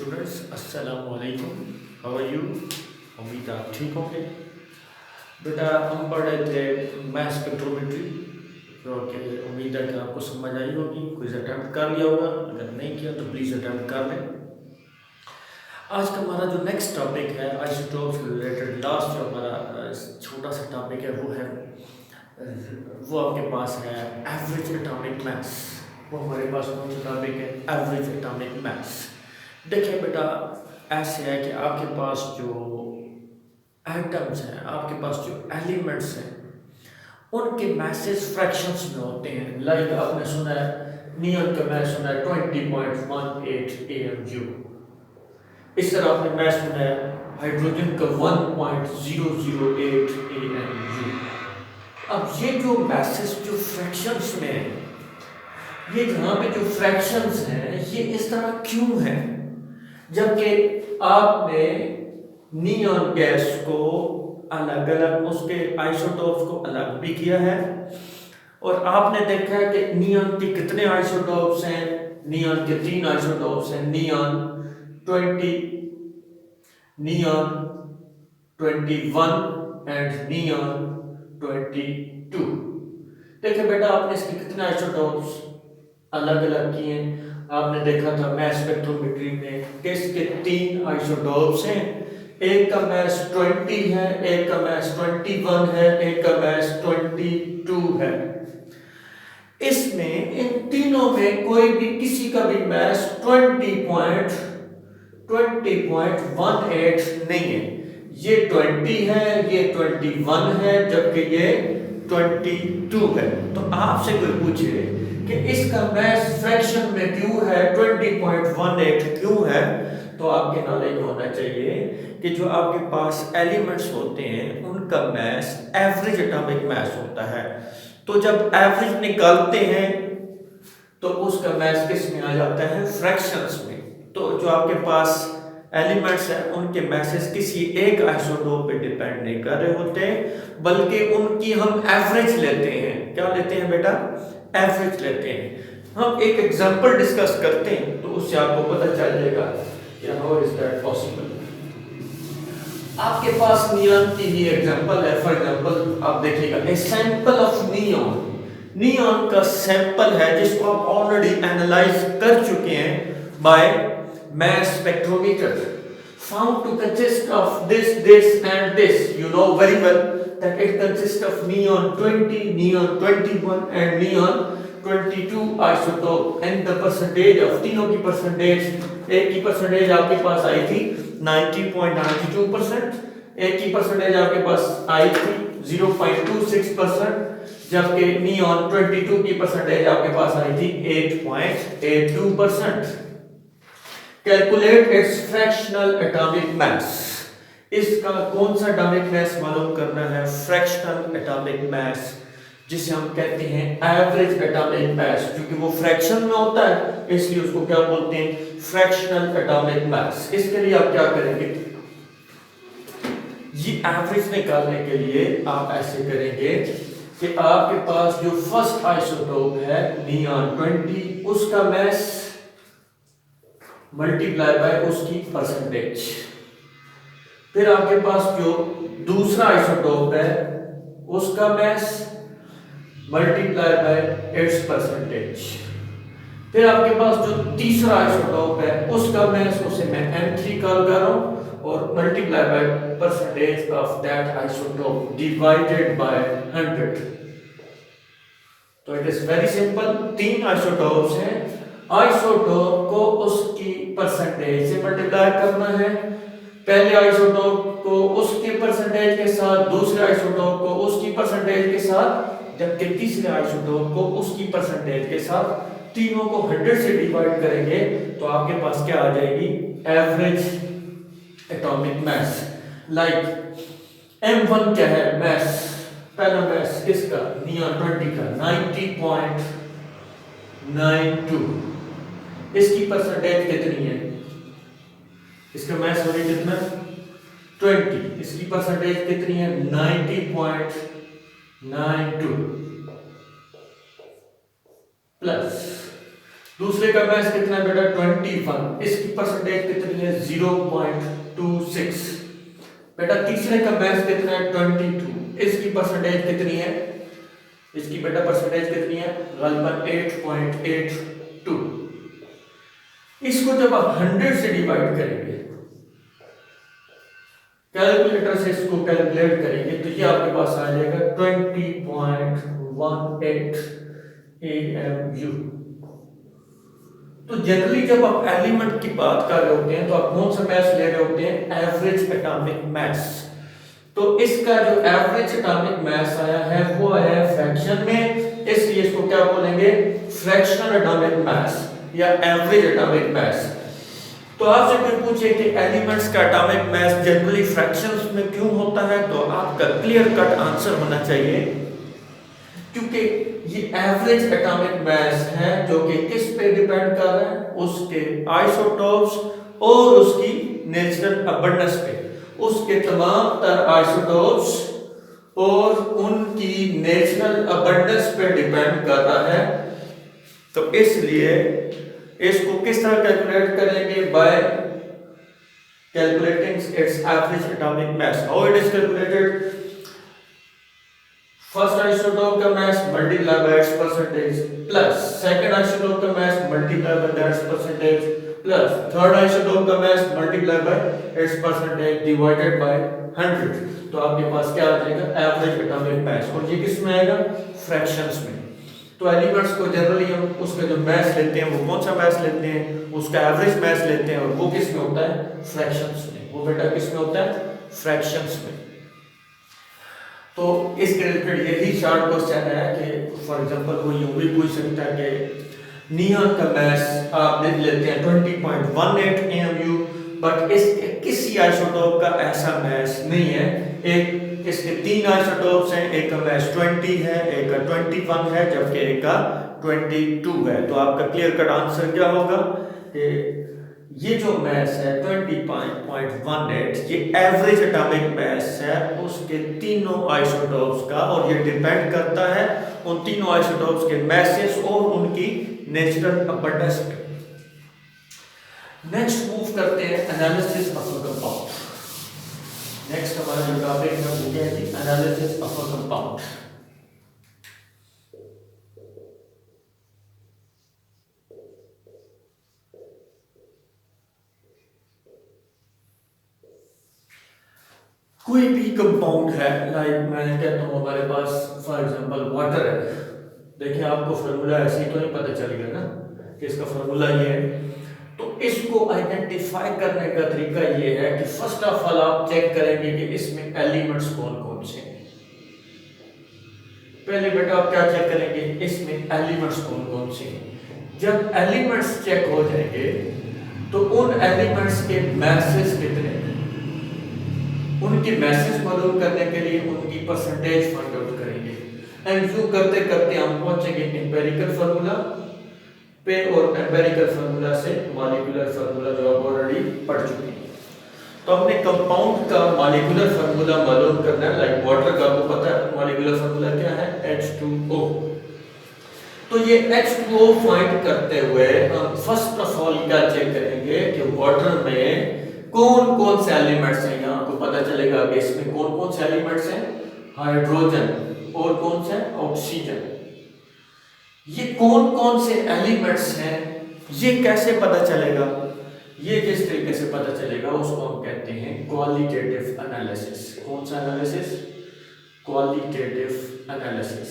Students, अस्सलाम वालेकुम। How are you? उम्मीद आप ठीक होंगे। बेटा हम पढ़ रहे थे मैथ स्पेक्ट्रोमेट्री, जो कि उम्मीद है कि आपको समझ आई होगी। कुछ अटैम्प्ट कर लिया होगा, अगर नहीं किया तो प्लीज़ अटैम्प्ट कर लें। आज का हमारा जो नेक्स्ट टॉपिक है आइसोटोप से रिलेटेड, लास्ट जो हमारा छोटा सा टॉपिक है वो आपके पास है एवरेज एटॉमिक मास। वो हमारे पास कौन सा टॉपिक है? एवरेज एटॉमिक मास। देखिए बेटा, ऐसे है कि आपके पास जो एटम्स हैं, आपके पास जो एलिमेंट्स हैं, उनके मैसेज फ्रैक्शंस में होते हैं। लाइक आपने सुना है नियॉन का मैस सुना है 20.18 AMU। इस तरह आपने मैस सुना है हाइड्रोजन का 1.008 AMU। अब ये जो मैसेज जो फ्रैक्शंस में है, ये जहाँ पे जो फ्रैक्शंस हैं ये इस तरह क्यों है? जबकि आपने नियॉन गैस को अलग अलग, उसके आइसोटोप्स को अलग भी किया है, और आपने देखा है कि नियॉन के कितने आइसोटोप्स हैं। नियॉन के 3 आइसोटोप्स हैं, नियॉन 20, नियॉन 21 एंड नियॉन 22। देखिए बेटा, आपने इसके कितने आइसोटोप्स अलग अलग किए। आपने देखा था मैस स्पेक्ट्रोमेट्री में कि इसके 3 आइसोटोप्स हैं। एक का मैस 20 है, एक का मैस 21 है, एक का मैस 22 है। इसमें इन तीनों में कोई भी किसी का भी मैस 20.18 नहीं है। ये 20 है, ये 21 है, जबकि ये 22 है। तो आपसे कोई पूछे कि इसका मैस फ्रैक्शन में क्यों है 20.18 क्यों है, तो आपके नॉलेज होना चाहिए कि जो आपके पास एलिमेंट्स होते हैं उनका मैस एवरेज एटॉमिक मैस होता है। तो जब एवरेज निकालते हैं तो उसका मैस किस में आ जाता है? फ्रैक्शंस में। तो जो आपके पास एलिमेंट्स हैं उनके मैसेज किसी एक आइसोटोप पे डिपेंड नहीं कर रहे होते, बल्कि उनकी हम एवरेज लेते हैं। क्या लेते हैं बेटा? एवरेज लेते हैं। हम एक एग्जांपल डिस्कस करते हैं तो उससे आपको पता चल जाएगा कि हाउ इज दैट पॉसिबल। आपके पास नियॉन की ही एग्जांपल है। फॉर एग्जांपल आप देखिएगा, a sample of neon. Neon का सैंपल है जिसको आप ऑलरेडी एनालाइज कर चुके हैं bye mass spectrometer, found to consist of this and this. You know very well that it consists of neon 20, neon 21 and neon 22 isotope, and the percentage of तीनों की percentage, एक की परसेंटेज आपके पास आई थी 90.92%, एक की परसेंटेज आपके पास आई थी 0.26%, जबकि नियॉन 22 की परसेंटेज आपके पास आई थी 8.82%। Calculate its fractional atomic mass. इसका कौन सा एटॉमिक मास मालूम करना है? फ्रैक्शनल एटॉमिक मास, जिसे हम कहते हैं एवरेज एटॉमिक मास। क्योंकि वो फ्रैक्शन में होता है इसलिए उसको क्या बोलते हैं? Fractional atomic mass. इसके लिए आप क्या करेंगे? ये एवरेज निकालने के लिए आप ऐसे करेंगे कि आपके पास जो फर्स्ट आइसोटोप है नियॉन 20, उसका मास मल्टीप्लाई बाय उसकी परसेंटेज। फिर आपके पास जो दूसरा आइसोटोप है उसका mass multiply by its percentage. फिर आपके पास जो तीसरा आइसोटोप है उसका मैस, उसे मैं M3 कॉल कर रहा हूं, और multiply by percentage of that isotope divided by 100। तो it is very simple. 3 isotopes हैं, आइसोटोप को उसकी परसेंटेज से मल्टीप्लाई करना है। पहले आइसोटोप को उसकी परसेंटेज के साथ, दूसरे आइसोटोप को उसकी परसेंटेज के साथ, जबकि तीसरे आइसोटोप को उसकी परसेंटेज के साथ। तीनों को 100 से डिवाइड करेंगे तो आपके पास क्या आ जाएगी? एवरेज एटॉमिक मास। लाइक M1 क्या है? मास, पहला मास किसका? नियॉन 20 का 90.92। इसकी परसेंटेज कितनी है? इसका मैस हो रही कितना? 20। इसकी परसेंटेज कितनी है? 90.92 प्लस दूसरे का मास कितना है बेटा 21, इसकी परसेंटेज कितनी है 0.26। बेटा तीसरे का मास कितना है 22, इसकी परसेंटेज कितनी है, इसकी बेटा परसेंटेज कितनी है गलबन 8.82। इसको जब आप 100 से डिवाइड करेंगे, कैलकुलेटर से इसको कैलकुलेट करेंगे तो ये आपके पास आ जाएगा 20.18 AMU। तो जनरली जब आप एलिमेंट की बात कर रहे होते हैं तो आप कौन सा मास ले रहे होते हैं, एवरेज एटॉमिक मास। तो इसका जो एवरेज एटॉमिक मास आया है वो आया है फ्रैक्शन में, इसलिए इसको क्या बोलेंगे, फ्रैक्शनल एटॉमिक मास या एवरेज एटॉमिक मास। तो आपसे कोई पूछे कि एलिमेंट्स का एटॉमिक मास जनरली फ्रैक्शंस में क्यों होता है, तो आपका क्लियर कट आंसर होना चाहिए क्योंकि ये एवरेज एटॉमिक मास है जो कि किस पे डिपेंड कर रहा है, उसके आइसोटोप्स और उसकी नेचुरल अबंडेंस पे। उसके तमाम तर आइसोटोप्स और उनकी नेचुरल अबंडेंस पे डिपेंड कर रहा है। तो इसलिए इसको किस तरह कैलकुलेट करेंगे, by calculating its average atomic mass. How it is calculated, first isotope का mass multiply by its percentage plus second isotope का mass multiply by that's percentage plus third isotope का mass multiply by its percentage divided by 100। तो आपके पास क्या आ जाएगा, average atomic मास। और ये किस में आएगा, फ्रैक्शंस में। तो एलिमेंट्स को जनरली हम उसका जो मास लेते हैं वो कौन सा मास लेते हैं, उसका एवरेज मास लेते हैं, और वो किस में होता है, फ्रैक्शंस में। वो बेटा किस में होता है, फ्रैक्शंस में। तो इसके रिलेटेड यही शॉर्ट क्वेश्चन है कि फॉर एग्जांपल कोई यूं भी पूछ सकता है कि नियॉन का मास आप देख लेते हैं 20.18 AMU, बट इसके किसी आइसोटोप का ऐसा मास नहीं है। एक इसके 3 आइसोटोप्स हैं, एक का मास 20 है, एक का 21 है, जबकि एक का 22 है। तो आपका क्लियर कट आंसर क्या होगा कि ये जो मास है 20.18 ये एवरेज एटॉमिक मास है उसके तीनों आइसोटोप्स का, और ये डिपेंड करता है उन तीनों आइसोटोप्स के मासेस और उनकी नेचुरल अबंडेंस पे। नेक्स्ट मूव करते हैं analysis of a compound. Next हमारा जो टॉपिक है वो क्या है, एनालिसिस ऑफ अ कंपाउंड। कोई भी कंपाउंड है, लाइक मैं कहता हूँ हमारे पास फॉर एग्जांपल वाटर है। देखिए आपको फार्मूला ऐसे ही तो नहीं पता चलेगा ना कि इसका फार्मूला ये है। तो इसको आइडेंटिफाई करने का तरीका ये है कि फर्स्ट ऑफ ऑल आप चेक करेंगे कि इसमें एलिमेंट्स कौन कौन से हैं। पहले बेटा आप क्या चेक करेंगे, इसमें एलिमेंट्स कौन कौन से हैं। जब एलिमेंट्स चेक हो जाएंगे तो उन एलिमेंट्स के मैसेज कितने हैं, उनके मैसेज मालूम करने के लिए उनकी परसेंटेज फाइंड आउट करेंगे। एंड यूं करते करते हम पहुंचेंगे एम्पिरिकल फार्मूला पे, और एम्पिरिकल फार्मूला से मॉलिक्यूलर फार्मूला जो आप ऑलरेडी पढ़ चुके हैं। तो हमने कंपाउंड का मॉलिक्यूलर फार्मूला मालूम करना है। लाइक वाटर का आपको पता है मॉलिक्यूलर फार्मूला क्या है, H2O। तो ये H2O फाइंड करते हुए हम फर्स्ट ऑफ ऑल क्या चेक करेंगे कि वाटर में कौन कौन से एलिमेंट्स हैं। यहाँ आपको पता चलेगा कि इसमें कौन कौन से एलिमेंट्स हैं, हाइड्रोजन और कौन से ऑक्सीजन। ये कौन कौन से एलिमेंट्स हैं ये कैसे पता चलेगा, ये किस तरीके से पता चलेगा, उसको हम कहते हैं क्वालिटेटिव एनालिसिस। कौन सा एनालिसिस, क्वालिटेटिव एनालिसिस।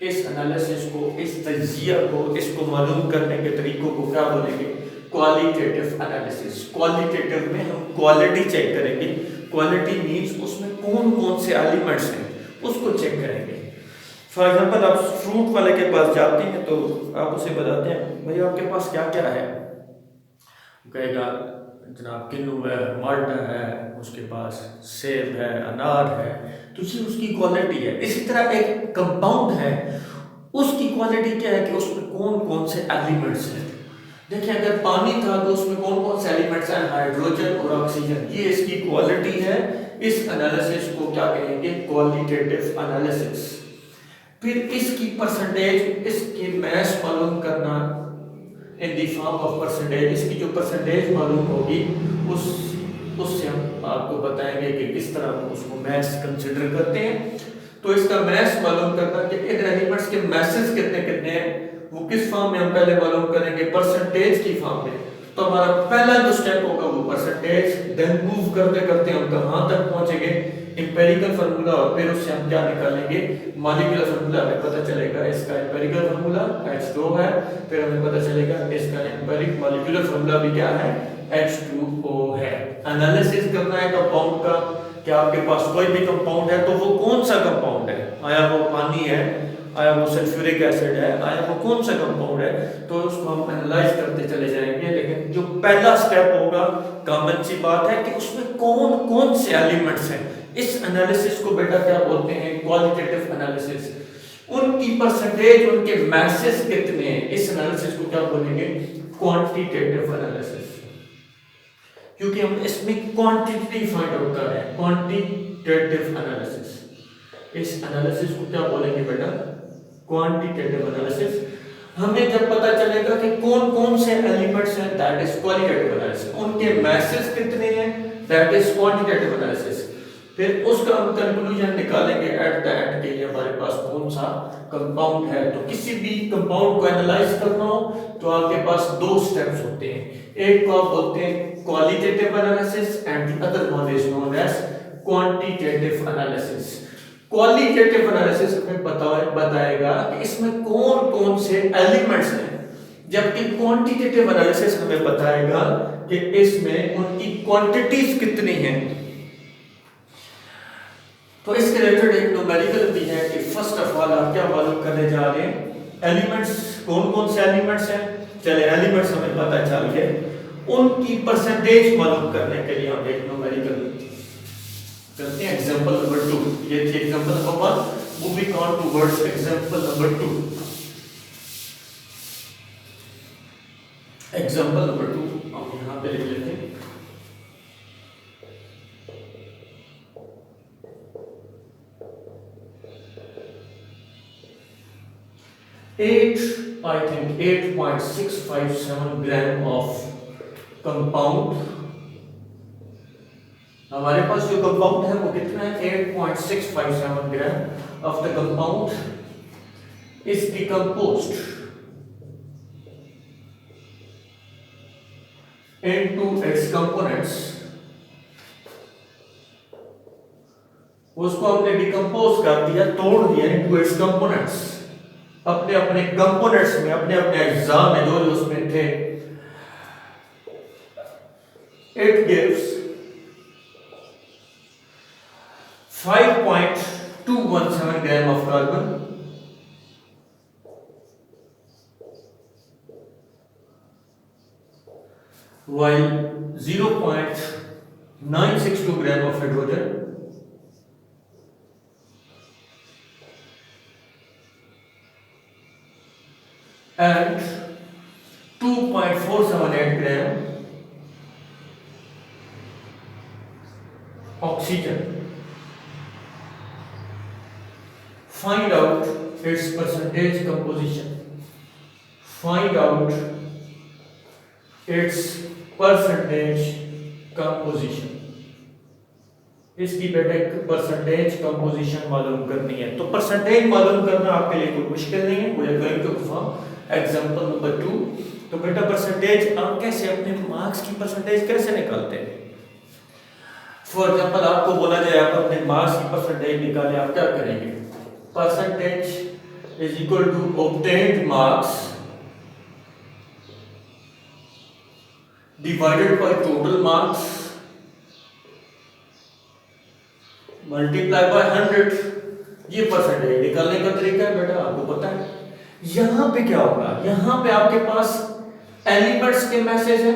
इस एनालिसिस को, इस तज्जिया को, इसको मालूम करने के तरीकों को क्या बोलेंगे, क्वालिटेटिव एनालिसिस। क्वालिटेटिव में हम क्वालिटी चेक करेंगे। क्वालिटी मींस उसमें कौन कौन से एलिमेंट्स हैं उसको चेक करेंगे। फॉर एग्जांपल आप फ्रूट वाले के पास जाते हैं तो आप उसे बताते हैं भाई आपके पास क्या क्या है, कहेगा जनाब किन्नू है, माल्टा है, उसके पास सेब है, अनार है। तो ये उसकी क्वालिटी है। इसी तरह एक कंपाउंड है, उसकी क्वालिटी क्या है कि उसमें कौन कौन से एलिमेंट्स हैं। देखिए अगर पानी था तो उसमें कौन कौन से एलिमेंट्स हैं, हाइड्रोजन और ऑक्सीजन। ये इसकी क्वालिटी है। इस एनालिसिस को क्या कहेंगे, क्वालिटेटिव एनालिसिस। फिर इसकी परसेंटेज, इसकी मैस मालूम करना in the form of percentage. इसकी जो परसेंटेज मालूम होगी उससे हम आपको बताएंगे कि किस तरह हम उसको मैस कंसिडर करते हैं। तो इसका मैस मालूम करना कि इन एलिमेंट्स के मैसेज कितने कितने हैं, वो किस फॉर्म में हम पहले मालूम करेंगे, परसेंटेज की फॉर्म में। तो हमारा पहला जो स्टेप होगा वो परसेंटेज, देन मूव करते करते हम कहां तक पहुंचेंगे, एम्पिरिकल फार्मूला, और फिर उससे हम क्या निकालेंगे, मॉलिक्यूलर फार्मूला। हमें पता चलेगा इसका एम्पिरिकल फार्मूला H2O है, फिर हमें पता चलेगा इसका एम्पिरिक मॉलिक्यूलर फार्मूला भी क्या है, H2O है। एनालिसिस करना है कंपाउंड का कि आपके पास कोई भी कंपाउंड है तो वो कौन सा कंपाउंड है, आया वो पानी है, आया वो सल्फ्यूरिक एसिड है, आया वो कौन सा कंपाउंड है, तो उसको हम एनालाइज करते चले जाएंगे। लेकिन जो पहला स्टेप होगा, कॉमन सी बात है कि उसमें कौन कौन से एलिमेंट्स हैं। इस एनालिसिस को बेटा क्या बोलते हैं, क्वालिटेटिव एनालिसिस। उनकी परसेंटेज, उनके मैसेज कितने हैं, इस एनालिसिस को क्या बोलेंगे, क्वांटिटेटिव एनालिसिस। क्योंकि हम इसमें क्वांटिटी फाइंड आउट कर रहे हैं, क्वांटिटेटिव एनालिसिस। इस एनालिसिस को क्या बोलेंगे बेटा, क्वांटिटेटिव एनालिसिस। हमें जब पता चलेगा कि कौन कौन से एलिमेंट्स हैं, दैट इज क्वालिटेटिव एनालिसिस। उनके मैसेज कितने हैं, दैट इज क्वांटिटेटिव एनालिसिस। फिर उसका हम कंक्लूजन निकालेंगे एट द एंड के लिए हमारे पास कौन सा कंपाउंड है। तो किसी भी कंपाउंड को एनालाइज करना हो तो आपके पास दो स्टेप्स होते हैं, एक को आप बोलते हैं qualitative analysis and the other one is known as quantitative analysis. Qualitative analysis हमें बताएगा कि इसमें कौन कौन से एलिमेंट्स हैं, जबकि क्वांटिटेटिव एनालिसिस हमें बताएगा कि इसमें उनकी क्वांटिटीज कितनी हैं। तो इसके रिलेटेड एक न्यूमेरिकल भी है कि फर्स्ट ऑफ ऑल आप क्या मालूम करने जा रहे हैं, एलिमेंट्स, कौन कौन से एलिमेंट्स हैं। चले एलिमेंट्स हमें पता चल गए, उनकी परसेंटेज मालूम करने के लिए हम एक न्यूमेरिकल करते हैं। एग्जांपल नंबर 2, ये थी example number 1, moving on towards example number 2। Example number 2 हम यहां पे लिख लेते हैं। I think 8.657 gram of compound। हमारे पास जो कंपाउंड है वो कितना है, 8.657 gram of the compound is decomposed into its components. उसको हमने डिकम्पोज कर दिया, तोड़ दिया इनटू इट्स कंपोनेंट्स, अपने अपने कंपोनेंट्स में, अपने अपने अज्जा में जो उसमें थे। It gives 5.217 gram of carbon, while 0.962 gram of hydrogen and 2.478 gram oxygen. Find out its percentage composition. Find out its percentage composition. इसकी बेटे परसेंटेज कंपोजिशन मालूम करनी है। तो परसेंटेज मालूम करना आपके लिए कोई मुश्किल नहीं है। We are going to perform example number 2। तो बेटा परसेंटेज आप कैसे, अपने मार्क्स की परसेंटेज कैसे निकालते हैं। फॉर एग्जांपल आपको बोला जाए आप अपने मार्क्स की परसेंटेज निकालें, आप क्या करेंगे, percentage is equal to obtained marks divided by total marks multiply by 100। ये परसेंटेज निकालने का तरीका है बेटा, आपको पता है। यहां पे क्या होगा, यहां पे आपके पास एलिमेंट्स के मैसेज है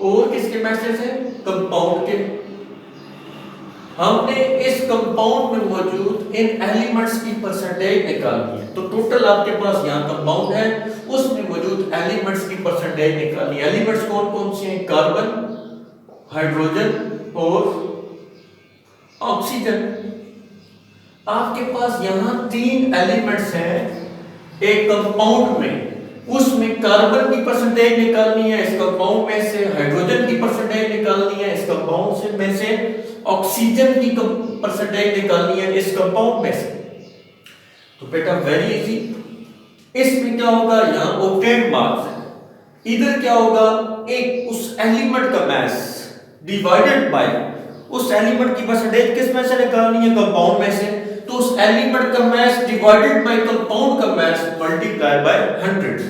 और किसके मैसेज है, कंपाउंड के। हमने इस कंपाउंड में मौजूद इन एलिमेंट्स की परसेंटेज निकालनी है। तो टोटल आपके पास यहां कंपाउंड है, उसमें मौजूद एलिमेंट्स की परसेंटेज निकालनी है। एलिमेंट्स कौन कौन से हैं, कार्बन, हाइड्रोजन और ऑक्सीजन। आपके पास यहां 3 एलिमेंट्स हैं एक कंपाउंड में, उसमें कार्बन की परसेंटेज निकालनी है, इस कंपाउंड में से हाइड्रोजन की परसेंटेज निकालनी है, इस कंपाउंड से में से ऑक्सीजन की परसेंटेज निकालनी है, इस कंपाउंड में से। तो बेटा वेरी इजी। इसमें क्या होगा, यहां ऑक्टेन मार्क्स है, इधर क्या होगा, एक उस एलिमेंट का मास डिवाइडेड बाय उस एलिमेंट की परसेंटेज किस में से निकालनी है, कंपाउंड में से, तो उस एलिमेंट का मास डिवाइडेड बाय कंपाउंड का मास मल्टीप्लाई बाय 100।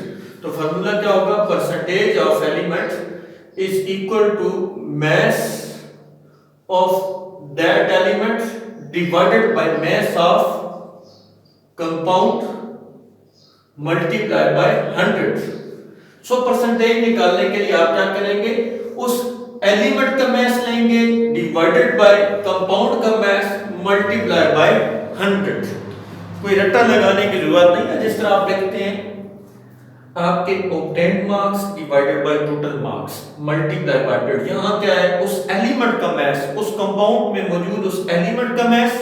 तो फार्मूला क्या होगा, percentage of element is equal to mass of that element divided by mass of compound multiply by 100। So percentage निकालने के लिए आप क्या करेंगे, उस एलिमेंट का मास लेंगे डिवाइडेड बाय कंपाउंड का मास मल्टीप्लाई बाय 100। कोई रट्टा लगाने की जरूरत नहीं है, जिस तरह आप लिखते हैं आपके obtained marks divided by total marks multiply by 100। यहां क्या है, उस एलिमेंट का मास, उस कंपाउंड में मौजूद उस एलिमेंट का मास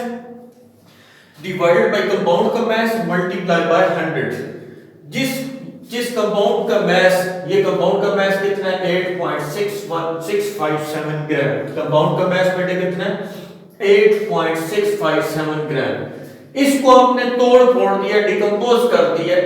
डिवाइडेड बाय कंपाउंड का मास मल्टीप्लाई बाय 100। जिस कंपाउंड का मास, ये कंपाउंड का मास कितना है, 8.61657 ग्राम। कंपाउंड का मास बेटे कितना है, 8.657 ग्राम। इसको आपने तोड़ फोड़ दिया, डिकम्पोज कर दिया।